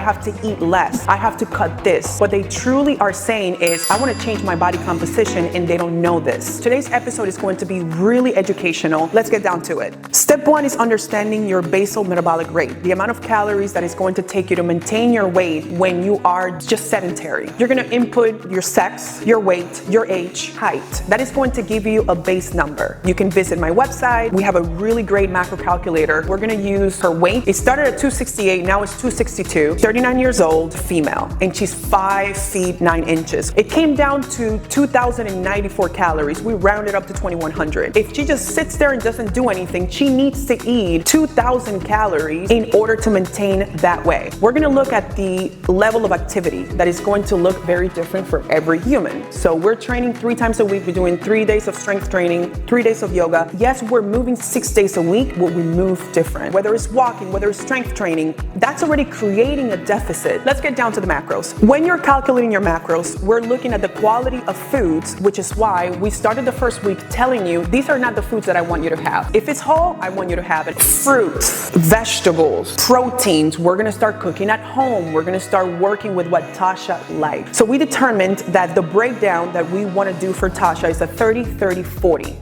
have to eat less. I have to cut this. What they truly are saying is, I want to change my body composition, and they don't know this. Today's episode is going to be really educational. Let's get down to it. Step 1 is understanding your basal metabolic rate, the amount of calories that is going to take you to maintain your weight when you are just sedentary. You're going to input your sex, your weight, your age, height. That is going to give you a base number. You can visit my website. We have a really great macro calculator. We're going to use her weight. It started at 268, now it's 262, 39 years old, female, and she's 5 feet 9 inches. It came down to 2,094 calories. We rounded up to 2,100. If she just sits there and doesn't do anything, she needs to eat 2,000 calories in order to maintain that way. We're going to look at the level of activity that is going to look very different for every human. So we're training 3 times a week. We're doing 3 days of strength training, 3 days of yoga. Yes, we're moving 6 days a week, but we move different. Whether it's walking, whether it's strength training, that's already creating a deficit. Let's get down to the macros. When you're calculating your macros, we're looking at the quality of foods, which is why we started the first week telling you these are not the foods that I want you to have. If it's whole, I want you to have it. Fruits, vegetables, proteins. We're gonna start cooking at home. We're gonna start working with what Tasha likes. So we determined that the breakdown that we want to do for Tasha is a 30-30-40.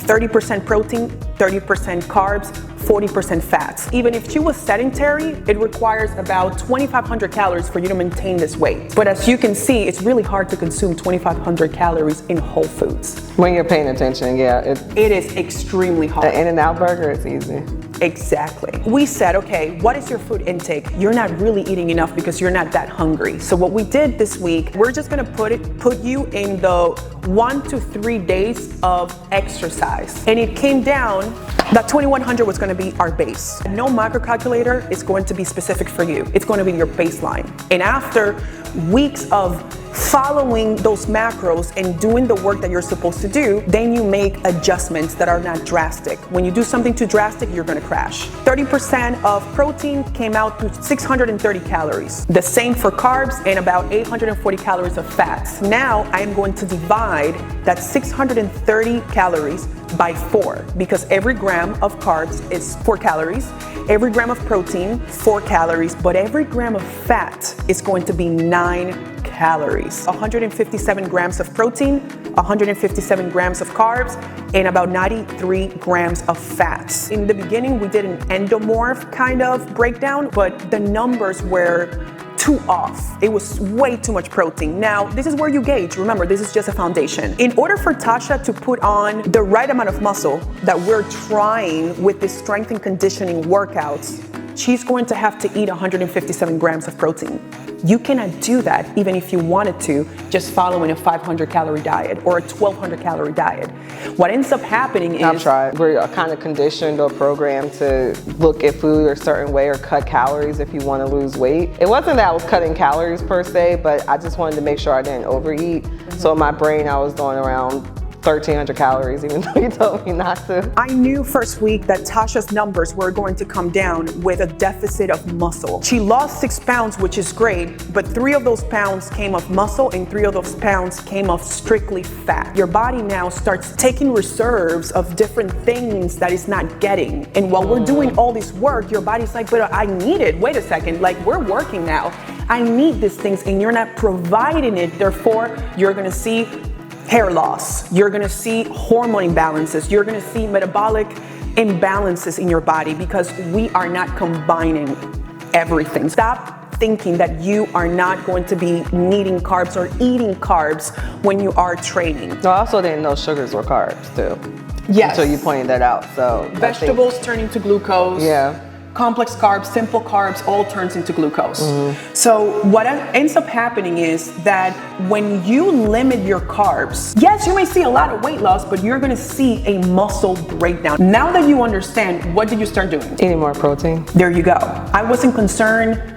30% protein, 30% carbs, 40% fats. Even if she was sedentary, it requires about 2,500 calories for you to maintain this weight. But as you can see, it's really hard to consume 2,500 calories in whole foods. When you're paying attention, yeah. It is extremely hard. The In-N-Out burger is easy. Exactly. We said, okay, what is your food intake? You're not really eating enough because you're not that hungry. So what we did this week, we're just gonna put you in the 1 to 3 days of exercise. And it came down that 2,100 was gonna be our base. No macro calculator is going to be specific for you. It's gonna be your baseline. And after weeks of following those macros and doing the work that you're supposed to do, then you make adjustments that are not drastic. When you do something too drastic, you're gonna crash. 30% of protein came out to 630 calories. The same for carbs and about 840 calories of fats. Now I'm going to divide that 630 calories by 4 because every gram of carbs is 4 calories, every gram of protein 4 calories, but every gram of fat is going to be 9 calories. 157 grams of protein, 157 grams of carbs, and about 93 grams of fats. In the beginning, we did an endomorph kind of breakdown, but the numbers were too off. It was way too much protein. Now, this is where you gauge. Remember, this is just a foundation. In order for Tasha to put on the right amount of muscle that we're trying with this strength and conditioning workouts, she's going to have to eat 157 grams of protein. You cannot do that even if you wanted to, just following a 500 calorie diet or a 1,200 calorie diet. What ends up happening is... I've tried. We're kind of conditioned or programmed to look at food a certain way or cut calories if you want to lose weight. It wasn't that I was cutting calories per se, but I just wanted to make sure I didn't overeat. So in my brain, I was doing around 1,300 calories, even though you told me not to. I knew first week that Tasha's numbers were going to come down with a deficit of muscle. She lost 6 pounds, which is great, but 3 of those pounds came off muscle and 3 of those pounds came off strictly fat. Your body now starts taking reserves of different things that it's not getting. And while we're doing all this work, your body's like, but I need it. Wait a second, like we're working now. I need these things and you're not providing it. Therefore, you're gonna see hair loss, you're gonna see hormone imbalances, you're gonna see metabolic imbalances in your body because we are not combining everything. Stop thinking that you are not going to be needing carbs or eating carbs when you are training. No, I also didn't know sugars were carbs too. Yes. Until you pointed that out. So vegetables turn into glucose. Yeah. Complex carbs, simple carbs, all turns into glucose. So what ends up happening is that when you limit your carbs, yes, you may see a lot of weight loss, but you're gonna see a muscle breakdown. Now that you understand, what did you start doing? Eating more protein. There you go. I wasn't concerned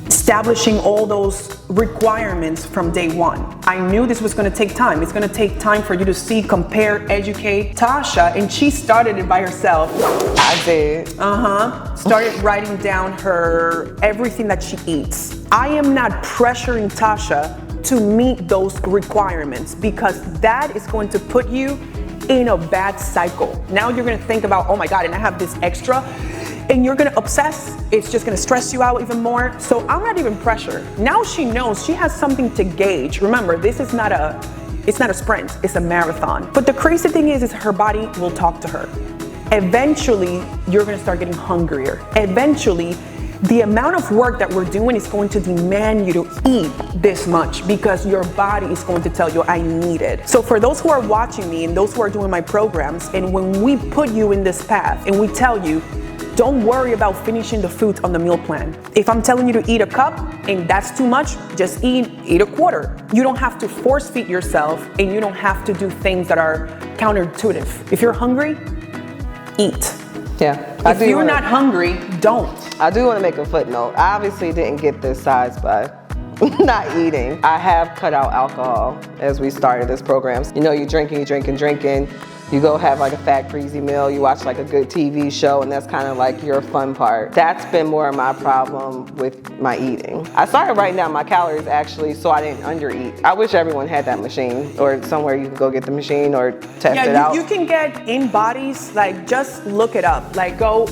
establishing all those requirements from day one. I knew this was gonna take time. It's gonna take time for you to see, compare, educate. Tasha, and she started it by herself. I did. Started writing down her everything that she eats. I am not pressuring Tasha to meet those requirements because that is going to put you in a bad cycle. Now you're gonna think about, oh my God, and I have this extra. and you're gonna obsess. It's just gonna stress you out even more. So I'm not even pressure. Now she knows she has something to gauge. Remember, this is not a, it's not a sprint, it's a marathon. But the crazy thing is her body will talk to her. Eventually, you're gonna start getting hungrier. Eventually, the amount of work that we're doing is going to demand you to eat this much because your body is going to tell you, I need it. So for those who are watching me and those who are doing my programs, and when we put you in this path and we tell you, don't worry about finishing the foods on the meal plan. If I'm telling you to eat a cup and that's too much, just eat a quarter. You don't have to force feed yourself, and you don't have to do things that are counterintuitive. If you're hungry, eat. Yeah. If you're not hungry, don't. I do want to make a footnote. I obviously didn't get this size by not eating. I have cut out alcohol as we started this program. You know, you're drinking. You go have like a fat greasy meal, you watch like a good TV show, and that's kind of like your fun part. That's been more of my problem with my eating. I started writing down my calories actually so I didn't undereat. I wish everyone had that machine, or somewhere you can go get the machine or test it out. You can get in bodies, like just look it up. Like go,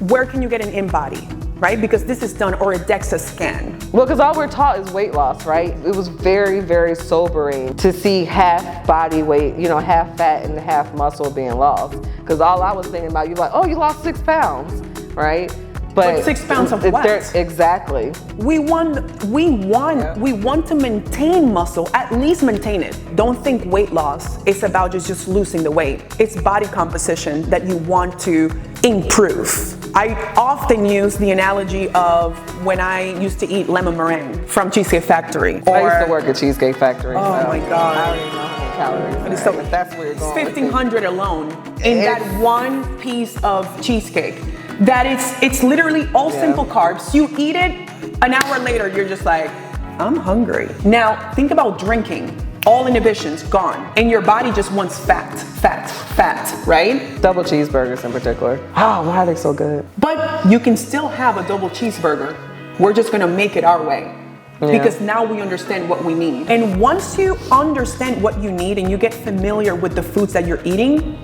where can you get an in body? Right? Because this is done, or a DEXA scan. Well, because all we're taught is weight loss, right? It was very, very sobering to see half body weight, you know, half fat and half muscle being lost. Because all I was thinking about, you're like, oh, you lost 6 pounds, right? But 6 pounds of what? Exactly. We want to maintain muscle, at least maintain it. Don't think weight loss is about just losing the weight. It's body composition that you want to improve. I often use the analogy of when I used to eat lemon meringue from Cheesecake Factory. I used to work at Cheesecake Factory. Oh so my God. I don't even know how many calories. So if that's where you're going. 1,500 alone in that one piece of cheesecake. That it's literally all simple carbs. You eat it, an hour later, you're just like, I'm hungry. Now, think about drinking. All inhibitions gone. And your body just wants fat, right? Double cheeseburgers in particular. Oh, why are they so good? But you can still have a double cheeseburger. We're just gonna make it our way. Because now we understand what we need. And once you understand what you need and you get familiar with the foods that you're eating,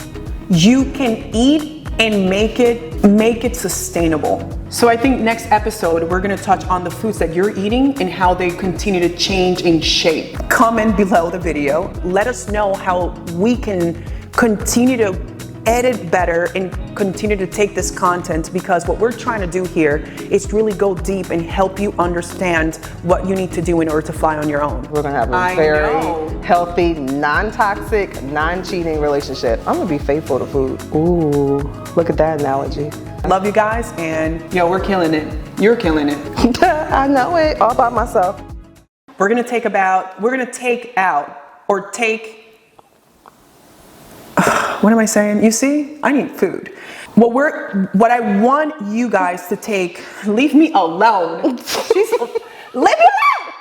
you can eat and make it sustainable. So I think next episode, we're gonna touch on the foods that you're eating and how they continue to change in shape. Comment below the video. Let us know how we can continue to edit better and continue to take this content, because what we're trying to do here is really go deep and help you understand what you need to do in order to fly on your own. We're gonna have a very healthy, non-toxic, non-cheating relationship. I'm gonna be faithful to food. Ooh, look at that analogy. Love you guys, and we're killing it. You're killing it. I know it, all by myself. We're gonna take what am I saying? You see, I need food. What I want you guys to take, leave me alone. Leave me alone.